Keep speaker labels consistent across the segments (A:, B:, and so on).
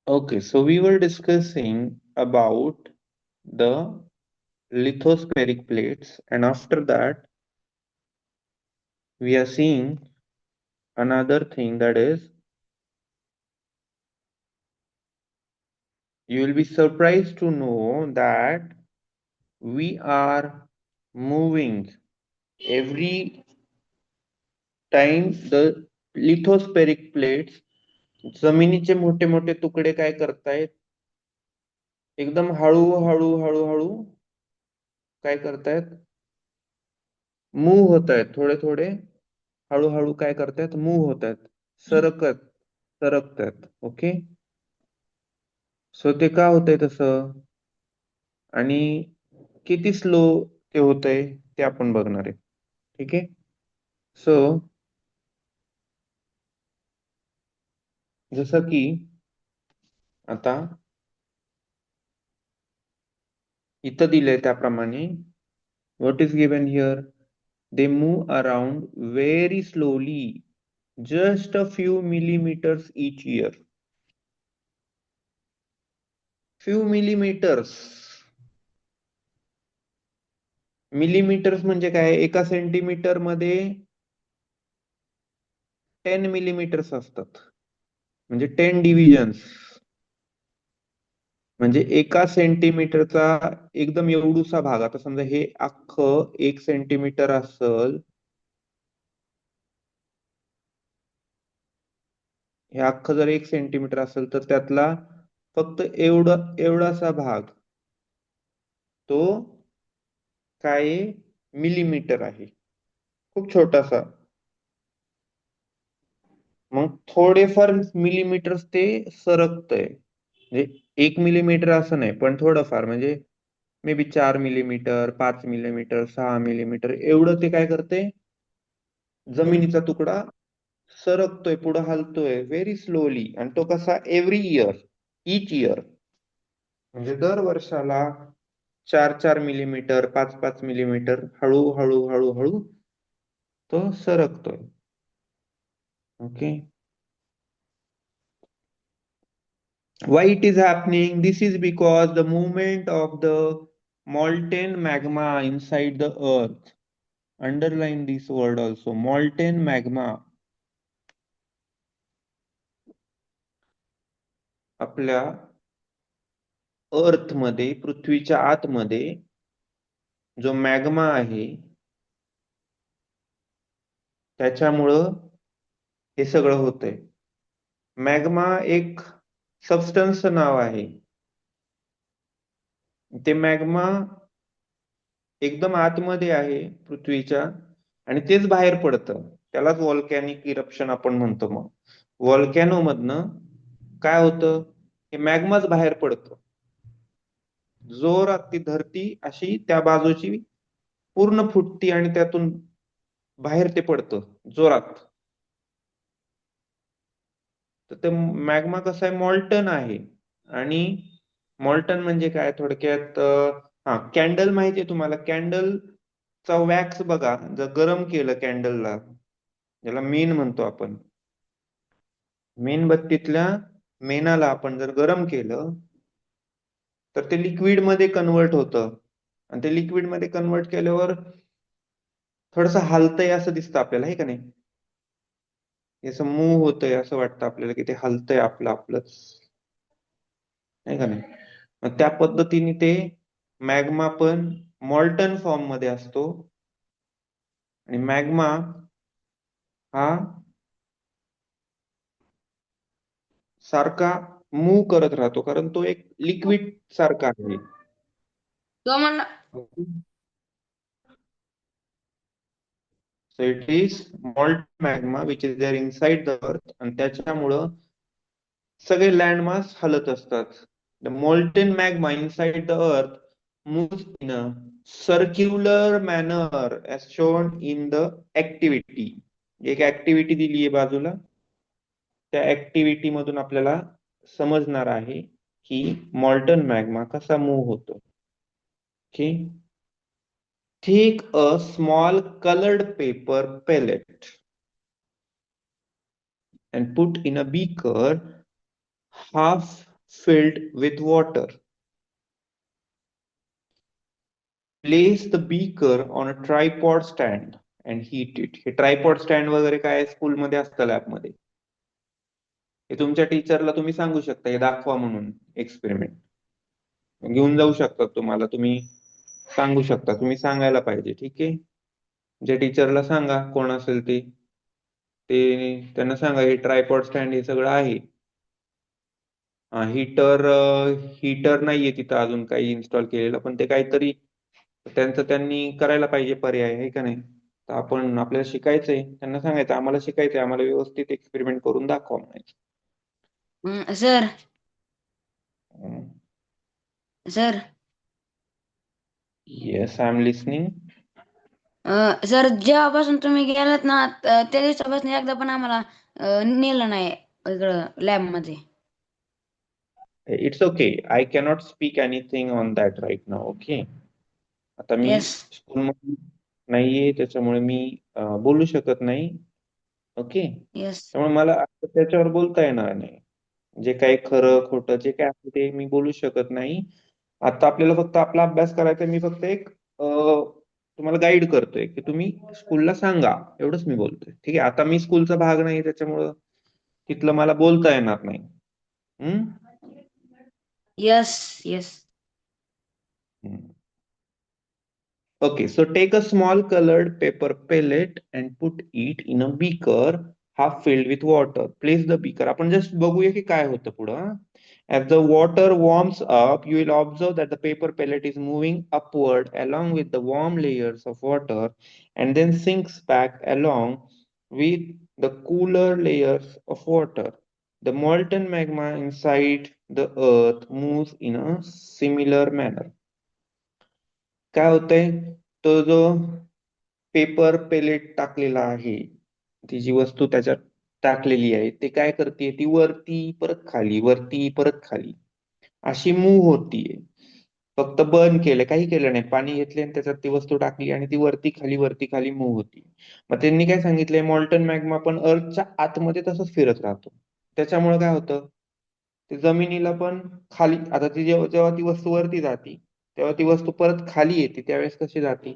A: Okay, so we were discussing about the lithospheric plates, and after that, we are seeing another thing, that is, you will be surprised to know that we are moving every time the lithospheric plates, जमिनीचे मोठे मोठे तुकडे काय करतायत, एकदम हळू हळू हळू हळू काय करतायत, मूव्ह होत आहेत, थोडे थोडे हळूहळू काय करतायत, मूव्ह होत आहेत, सरकतायत. ओके, सो ते का होतंय तसं आणि किती स्लो ते होतंय ते आपण बघणार आहे. ठीक आहे, सो जसं की आता इथं दिलंय त्याप्रमाणे, what is given here, they move around very slowly, just a few millimeters each year. few millimeters. Millimetres म्हणजे काय, एका सेंटीमीटर मध्ये 10 मिलीमीटर्स असतात, म्हणजे 10 डिव्हिजन्स. म्हणजे एका सेंटीमीटरचा एकदम एवढूसा भाग, आता समजा हे अख्खं 1 सेंटीमीटर असल, हे अख्खं जर 1 सेंटीमीटर असेल तर त्यातला फक्त एवढासा भाग तो काय मिलीमीटर आहे, खूप छोटासा. मग थोडेफार मिलीमीटर्स ते सरकतंय, म्हणजे 1 मिलीमीटर असं नाही, पण थोडंफार, म्हणजे may be 4 millimetre, 5 millimetre, 6 millimetre एवढं ते काय करते, जमिनीचा तुकडा सरकतोय, पुढे हलतोय व्हेरी स्लोली. आणि तो कसा, एव्हरी इयर, इच इयर, म्हणजे दर वर्षाला 4 4 मिलीमीटर, 5 5 मिलीमीटर हळू हळू हळू हळू तो सरकतोय. Okay, why it is happening? This is because the movement of the molten magma inside the earth. Underline this word also, molten magma. आपल्या अर्थ मध्ये, पृथ्वीच्या आतमध्ये जो मॅग्मा आहे त्याच्यामुळं हे सगळं होतंय. मॅग्मा एक सबस्टन्स नाव आहे. ते मॅग्मा एकदम आतमध्ये आहे पृथ्वीच्या, आणि तेच बाहेर पडतं, त्यालाच व्हॉल्कॅनिक इरप्शन आपण म्हणतो. मग व्हॉल्कॅनो मधनं काय होतं, हे मॅग्माच बाहेर पडतं, जोरात ती धरती अशी त्या बाजूची पूर्ण फुटती आणि त्यातून बाहेर ते पडतं जोरात. तर ते मॅग्मा कसं आहे, मॉल्टन आहे. आणि मॉल्टन म्हणजे काय थोडक्यात, हा, कॅन्डल माहितीये तुम्हाला, कॅन्डलचा वॅक्स बघा, जर गरम केलं कॅन्डलला, ज्याला मेण म्हणतो आपण, मेणबत्तीतल्या मेणाला आपण जर गरम केलं तर ते लिक्विड मध्ये कन्वर्ट होतं, आणि ते लिक्विड मध्ये कन्वर्ट केल्यावर थोडस हलतंय असं दिसतं आपल्याला, आहे का नाही, असं मूव्ह होतंय असं वाटतं आपल्याला की ते हलतंय आपलं आपलंच, आहे का नाही. मग त्या पद्धतीने ते मॅग्मा पण मॉल्टन फॉर्म मध्ये असतो. आणि मॅग्मा हा सारखा मूव्ह करत राहतो, कारण तो एक लिक्विड सारखा आहे.
B: तो म्हणला.
A: So it is molten magma which is there inside the earth, आणि त्याच्यामुळं सगळे लँडमास हलत असतात. The molten magma inside the earth moves in a circular manner as shown in the activity. एक ऍक्टिव्हिटी दिली आहे बाजूला, त्या ऍक्टिव्हिटी मधून आपल्याला समजणार आहे की मॉल्टन मॅग्मा कसा मूव्ह होतो. Okay, take a small colored paper pellet and put in a beaker half filled with water. Place the beaker on a tripod stand and heat it. हे ट्रायपॉड स्टँड वगैरे काय स्कूलमध्ये असतं लॅबमध्ये. हे तुमच्या टीचरला तुम्ही सांगू शकता हे दाखवा म्हणून एक्सपेरिमेंट. घेऊन जाऊ शकतात तुम्हाला, तुम्ही सांगू शकता, तुम्ही सांगायला पाहिजे. ठीक आहे. जे टीचरला सांगा, कोण असेल ते त्यांना सांगा हे ट्रायपॉड स्टँड हे सगळं आहे. हीटर हीटर नाहीये तिथं अजून काही इन्स्टॉल केलेलं, पण ते काहीतरी त्यांचं त्यांनी करायला पाहिजे पर्याय, आहे का नाही. तर आपण आपल्याला शिकायचंय, त्यांना सांगायचं आम्हाला शिकायचंय, आम्हाला व्यवस्थित एक्सपेरिमेंट करून दाखवा म्हणायचं.
B: Sir sir
A: yes, I am listening.
B: Sir जेव्हापासून तुम्ही गेलात ना त्या दिवसापासून एकदा पण आम्हाला नेलं नाही इकडं लॅब मध्ये.
A: It's okay, I cannot speak anything on that right now. Okay. आता मी
B: येस
A: स्कूलमध्ये नाहीये, त्याच्यामुळे मी बोलू शकत नाही. ओके.
B: येस
A: त्यामुळे मला आता त्याच्यावर बोलता येणार नाही. जे काही खरं खोटं जे काय आहे ते मी बोलू शकत नाही. आता आपल्याला फक्त आपला अभ्यास करायचा. मी फक्त एक तुम्हाला गाईड करतोय की तुम्ही स्कूलला सांगा, एवढंच मी बोलतोय. ठीक आहे. आता मी स्कूलचा भाग नाही, त्याच्यामुळं तिथलं मला बोलता येणार नाही.
B: Yes yes
A: Okay, so take a small colored paper pellet and put it in a beaker half filled with water. Place the beaker. आपण जस्ट बघूया की काय होतं पुढं. As the water warms up, you will observe that the paper pellet is moving upward along with the warm layers of water and then sinks back along with the cooler layers of water. The molten magma inside the earth moves in a similar manner. काय होतंय, तो जो paper pellet टाकलेला आहे, ती जी वस्तू त्याच्यात टाकलेली आहे, ते काय करते, ती वरती परत खाली, वरती परत खाली अशी मूव्ह होतीये. फक्त बर्न केलं, काही केलं नाही, पाणी घेतले आणि त्याच्यात ती वस्तू टाकली आणि ती वरती खाली मूव्ह होती. मग त्यांनी काय सांगितलंय, मॉल्टन मॅग्मा पण अर्थच्या आतमध्ये तसंच फिरत राहतो. त्याच्यामुळे काय होतं, ते जमिनीला पण खाली, आता ती जेव्हा जेव्हा ती वस्तू वरती जाती तेव्हा ती वस्तू परत खाली येते, त्यावेळेस कशी जाते,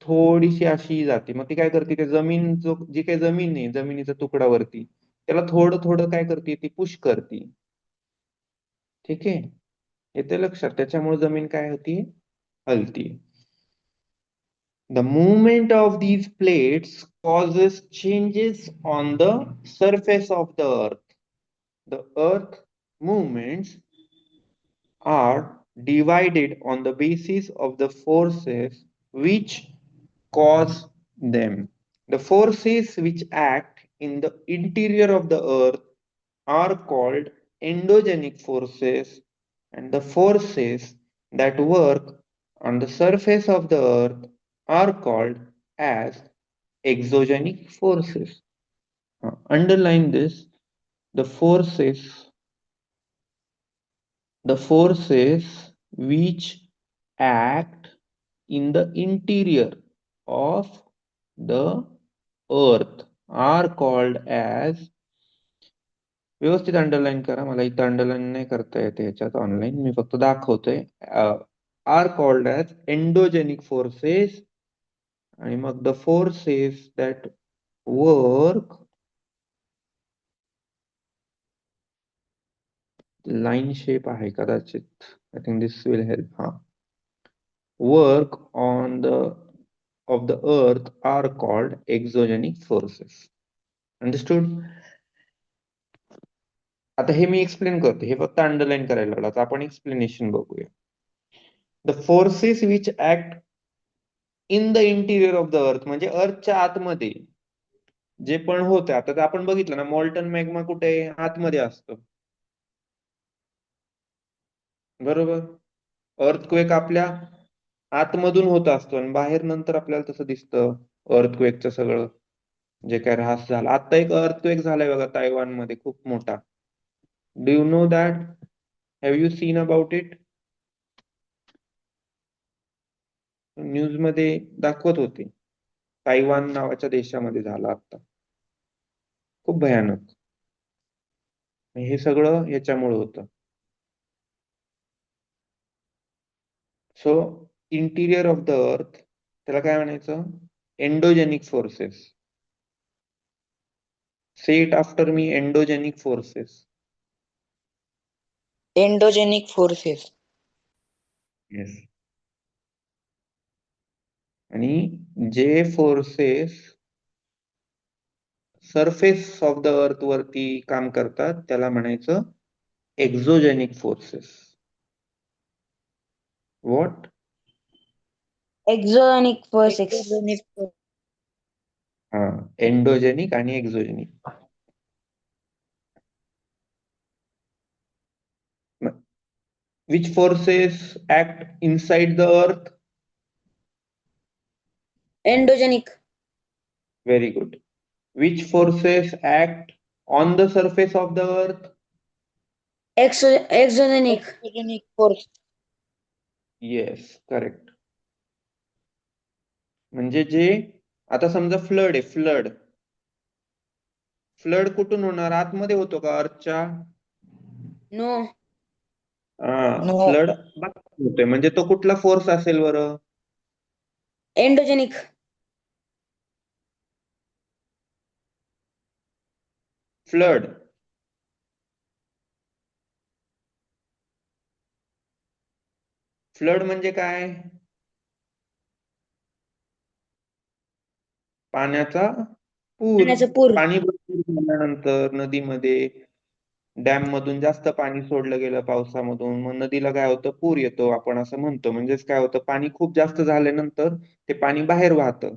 A: थोडीशी अशी जाते. मग ती काय करते, ते जमीन जी काही जमीन आहे, जमिनीचा तुकडा वरती, त्याला थोडं थोडं काय करते, ती पुश करते. ठीक आहे. येते लक्षात. त्याच्यामुळे जमीन काय होती, हलती. The movement of these plates causes changes on the surface of the earth. The earth movements are divided on the basis of the forces which cause them. The forces which act in the interior of the earth are called endogenic forces, and the forces that work on the surface of the earth are called as exogenic forces. Underline this. The forces which act in the interior of the earth are called as, व्यवस्थित underline करा, मला इथं underline नाही करता येते ह्याच्यात online, मी फक्त दाखवतोय. Are called as endogenic forces, आणि मग the forces that work, line shape आहे कदाचित, I think this will help. Work on the of the earth are called exogenic forces. Understood? आता हे मी एक्सप्लेन करतो, हे फक्त अंडरलाईन करायला लागला. आता आपण एक्सप्लेनेशन बघूया. The forces which act in the interior of the earth, म्हणजे अर्थच्या आतमध्ये जे पण होते. आता आपण बघितलं ना, मॉल्टन मॅग्मा कुठे आतमध्ये असतो, बरोबर. अर्थक्वेक आपल्या आतमधून होत असतो आणि बाहेर नंतर आपल्याला तसं दिसतं अर्थक्वेकचं सगळं जे काय ऱ्हास झाला. आता एक अर्थक्वेक झालाय बघा तायवान मध्ये, खूप मोठा. Do you know that? Have you seen about it? News मध्ये दाखवत होते. तायवान नावाच्या देशामध्ये झाला आता, खूप भयानक. हे सगळं याच्यामुळे होतं. So interior of the earth त्याला काय म्हणायचं? Endogenic forces. Say it after me, endogenic forces.
C: Endogenic forces.
A: Yes. आणि जे forces surface of the earth वरती काम करतात त्याला म्हणायचं एक्झोजेनिक फोर्सेस. व्हॉट?
B: Exonic forces.
C: एक्झोजेनिक
A: हा, एंडोजेनिक आणि एक्झोजेनिक. Which forces act inside the earth?
B: Endogenic.
A: Very good. Which forces act on the surface of the earth?
B: Exogenic.
C: Exogenic force.
A: Yes, correct. म्हणजे जे आता समजा फ्लड आहे, फ्लड. फ्लड कुठून होणार? आतमध्ये होतो का अर्थच्या?
B: नो.
C: नो.
A: फ्लड होतोय म्हणजे तो कुठला फोर्स असेल बरं?
B: एंडोजेनिक.
A: फ्लड. फ्लड म्हणजे काय? पाण्याचा पूर.
B: पाण्याचा पूर.
A: पाणी भरपूर झाल्यानंतर नदीमध्ये, डॅम मधून जास्त पाणी सोडलं गेलं पावसामधून, मग नदीला काय होतं? पूर येतो, आपण असं म्हणतो. म्हणजेच काय होतं? पाणी खूप जास्त झाल्यानंतर ते पाणी बाहेर वाहतं.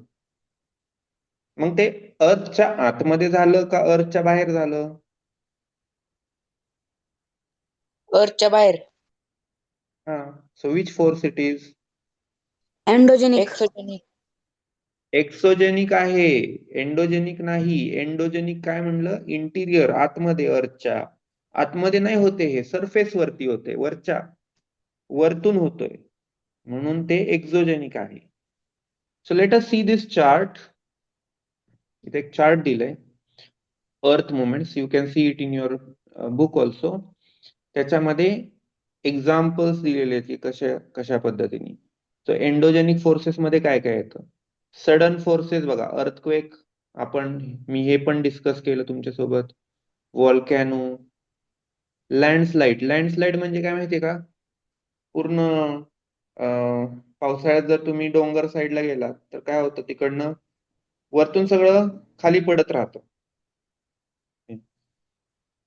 A: मग ते अर्थच्या आतमध्ये झालं का अर्थच्या बाहेर झालं?
C: अर्थच्या बाहेर.
A: हा. So which force it is?
B: Endogenic.
C: Exogenic.
A: Exogenic आहे, एंडोजेनिक नाही. एंडोजेनिक काय म्हणलं? इंटिरियर, आतमध्ये, अर्थच्या आतमध्ये नाही होते, हे सरफेस वरती होते, वरतून होतोय, म्हणून ते एक्झोजेनिक आहे. So let us see this chart. इथे एक चार्ट दिलंय, अर्थ movements. You can see it in your book also. त्याच्यामध्ये एक्झाम्पल्स दिलेले आहेत की कशा कशा पद्धतीने. सो एंडोजेनिक फोर्सेस मध्ये काय काय येतं? सडन फोर्सेस बघा, अर्थक्वेक, मी हे पण डिस्कस केलं तुमच्यासोबत. व्हॉल्कॅनो, लँडस्लाइड. लँडस्लाइड म्हणजे काय माहितीये का? पूर्ण पावसाळ्यात जर तुम्ही डोंगर साईडला गेलात तर काय होतं? तिकडनं वरतून सगळं खाली पडत राहतं.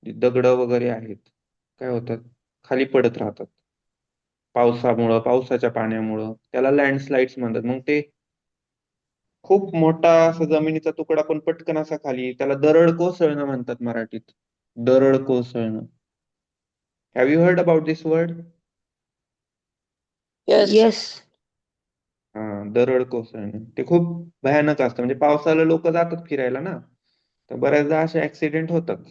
A: दगड वगैरे आहेत, काय होतात? खाली पडत राहतात पावसामुळं, पावसाच्या पाण्यामुळं. त्याला लँडस्लाइड्स म्हणतात. मग ते खूप मोठा असा जमिनीचा तुकडा पण पटकन असा खाली, त्याला दरड कोसळणं म्हणतात मराठीत. दरड कोसळणं. Have you heard about this word?
B: Yes.
A: हा, दरड कोसळणं. ते खूप भयानक असतं. म्हणजे पावसाला लोक जातात फिरायला ना, तर बऱ्याचदा असे ऍक्सिडेंट होतात.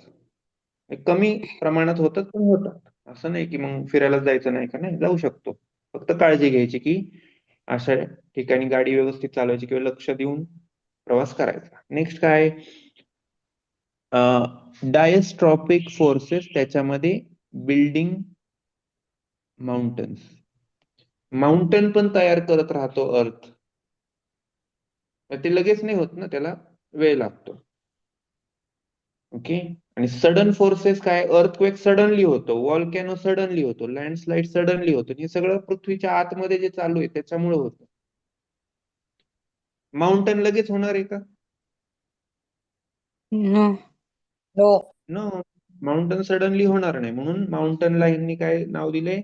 A: कमी प्रमाणात होतात, पण होतात. असं नाही की मग फिरायला जायचं नाही, का नाही, जाऊ शकतो. फक्त काळजी घ्यायची की अशा ठिकाणी गाडी व्यवस्थित चालवायची किंवा लक्ष देऊन प्रवास करायचा. नेक्स्ट काय? Diastrophic forces. त्याच्यामध्ये बिल्डिंग माउंटन्स. माउंटन पण तयार करत राहतो अर्थ. ते लगेच नाही होत ना, त्याला वेळ लागतो. ओके. आणि सडन फोर्सेस काय? अर्थक्वेक सडनली होतो, व्हॉल्कॅनो सडनली होतो, लँडस्लाइड सडनली होतो. हे सगळं पृथ्वीच्या आतमध्ये जे चालू आहे त्याच्यामुळे होतं. माउंटन लगेच होणार आहे का?
B: No.
C: No.
A: No. Mountain suddenly होणार नाही. म्हणून माउंटनला यांनी काय नाव दिले?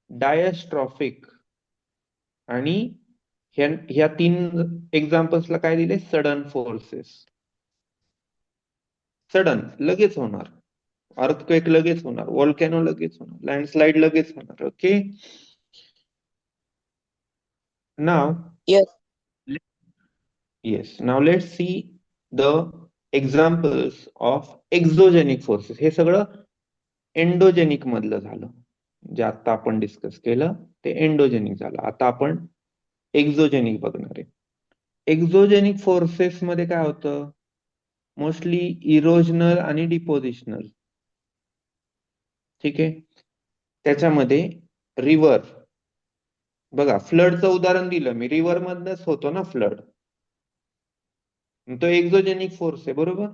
A: डायस्ट्रॉफिक. आणि ह्या तीन एक्झाम्पल्सला काय दिले? Sudden forces. सडन, लगेच होणार. अर्थक्वेक लगेच होणार, व्हॉल्कॅनो लगेच होणार, लँडस्लाइड लगेच होणार. Okay. Now
C: yes.
A: Yes, now let's see the examples of exogenic forces. हे सगळं एंडोजेनिक मधलं झालं. जे आता आपण डिस्कस केलं ते एंडोजेनिक झालं. आता आपण एक्झोजेनिक बघणार आहे. एक्झोजेनिक फोर्सेस मध्ये काय होतं? मोस्टली इरोजनल आणि डिपोजिशनल. ठीक आहे. त्याच्यामध्ये रिव्हर, बघा फ्लडचं उदाहरण दिलं मी, रिव्हर मधनच होतो ना फ्लड, तो एक्झोजेनिक फोर्स आहे, बरोबर?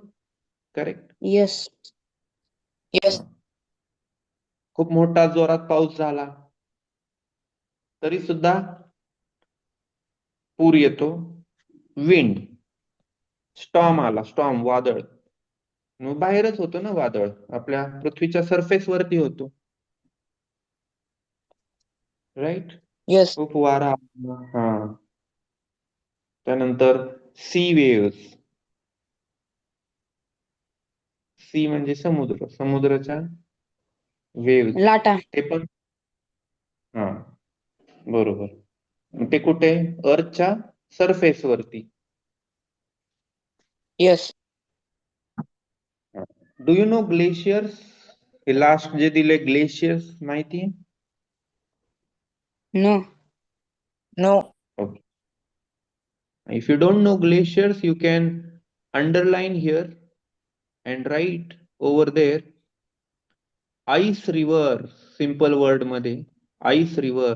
A: करेक्ट.
C: यस यस
A: खूप मोठा जोरात पाऊस झाला तरी सुद्धा पूर येतो. विंड, स्टॉर्म आला, स्टॉर्म वादळ, मग बाहेरच होतो ना वादळ, आपल्या पृथ्वीच्या सरफेस वरती होतो, राईट?
C: यस
A: खूप वारा आला. हा. त्यानंतर सी वेव्स, सी म्हणजे समुद्र, समुद्राच्या वेव्स,
B: लाटा.
A: ते पण हा बरोबर. ते कुठे? अर्थच्या सरफेस वरती.
C: Yes
A: do you know glaciers? हे लास्ट जे दिले ग्लेशियर्स माहिती आहे?
B: No.
C: No
A: Okay. If you don't know glaciers, you can underline here and write over there ice river. Simple word मध्ये ice river.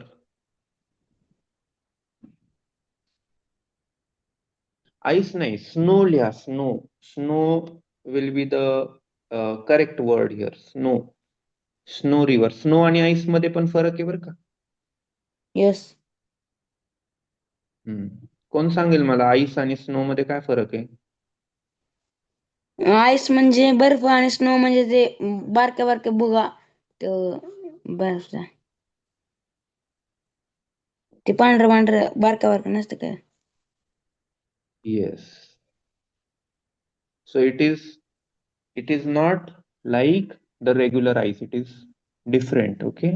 A: Ice नाही, snow लिहा. Snow. Snow will be the correct word here. Snow. Snow river. Snow आणि ice मध्ये पण फरक आहे बरं का.
B: यस.
A: कोण सांगेल मला आईस आणि स्नो मध्ये काय फरक आहे?
B: आईस म्हणजे बर्फ आणि स्नो म्हणजे ते बारक्या बारक्या बुगा, ते बर्फचा, ते पांढरं पांढरं बारक्या बारक्या नसतं काय?
A: Yes. So it is not like the regular ice. It is different. Okay.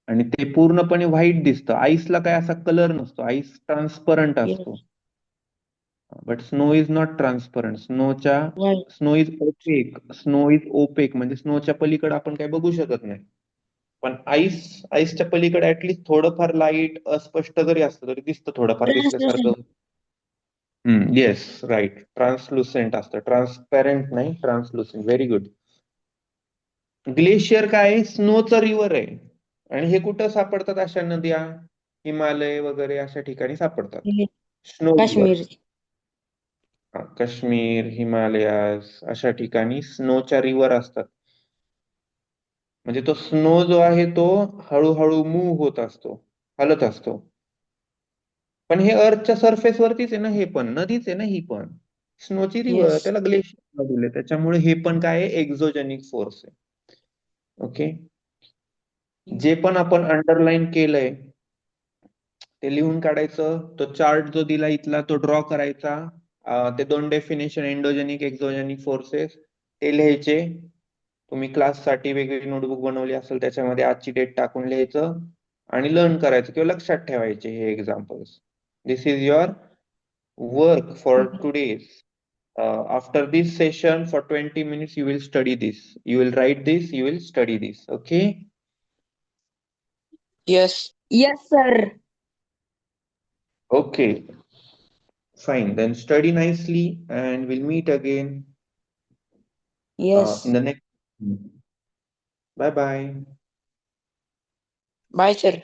A: आणि ते पूर्णपणे व्हाईट दिसतं. आईसला काय असा कलर नसतो. आईस ट्रान्सपरंट असतो.
C: Yes
A: but snow is not transparent. Snow is opaque. Snow is opaque म्हणजे स्नोच्या पलीकडे आपण काय बघू शकत नाही. पण आईसच्या पलीकडे ऍटलिस्ट थोडंफार लाईट अस्पष्ट जरी असतं तरी दिसतं थोडंफार
B: ट्रान्सलुसेंट.
A: दिसल्यासारखं. Yes, right. ट्रान्सलुसेंट असतं, ट्रान्सपॅरेंट नाही, ट्रान्सलुसेंट. Very good. ग्लेशियर काय आहे? स्नोचं रिव्हर आहे. आणि हे कुठं सापडतात? अशा नद्या, हिमालय वगैरे अशा ठिकाणी सापडतात. स्नो
B: काश्मीर.
A: रिव्हर्स. काश्मीर, हिमालयास अशा ठिकाणी स्नोच्या रिव्हर असतात. म्हणजे तो स्नो जो आहे तो हळूहळू मूव्ह होत असतो, हलत असतो. पण हे अर्थच्या सरफेस वरतीच आहे ना, हे पण नदीच आहे ना, ही पण स्नोची रिव्हर,
B: Yes.
A: त्याला ग्लेशियर दिले, त्याच्यामुळे हे पण काय आहे? एक्झोजेनिक फोर्स आहे. ओके. जे पण आपण अंडरलाईन केलंय ते लिहून काढायचं. तो चार्ट जो दिला इथला तो ड्रॉ करायचा. ते दोन डेफिनेशन, एंडोजेनिक, एक्झोजेनिक फोर्सेस, ते लिहायचे. तुम्ही क्लाससाठी वेगळी नोटबुक बनवली असेल त्याच्यामध्ये आजची डेट टाकून लिहायचं आणि लर्न करायचं किंवा लक्षात ठेवायचे हे examples. This is your work for today. After this session for 20 minutes, you will study this. You will write this, you will study this. Okay?
C: Yes
B: Yes, sir.
A: Okay. Fine. Then study nicely and we'll meet again
B: Yes.
A: in the next. Bye bye.
C: Bye sir.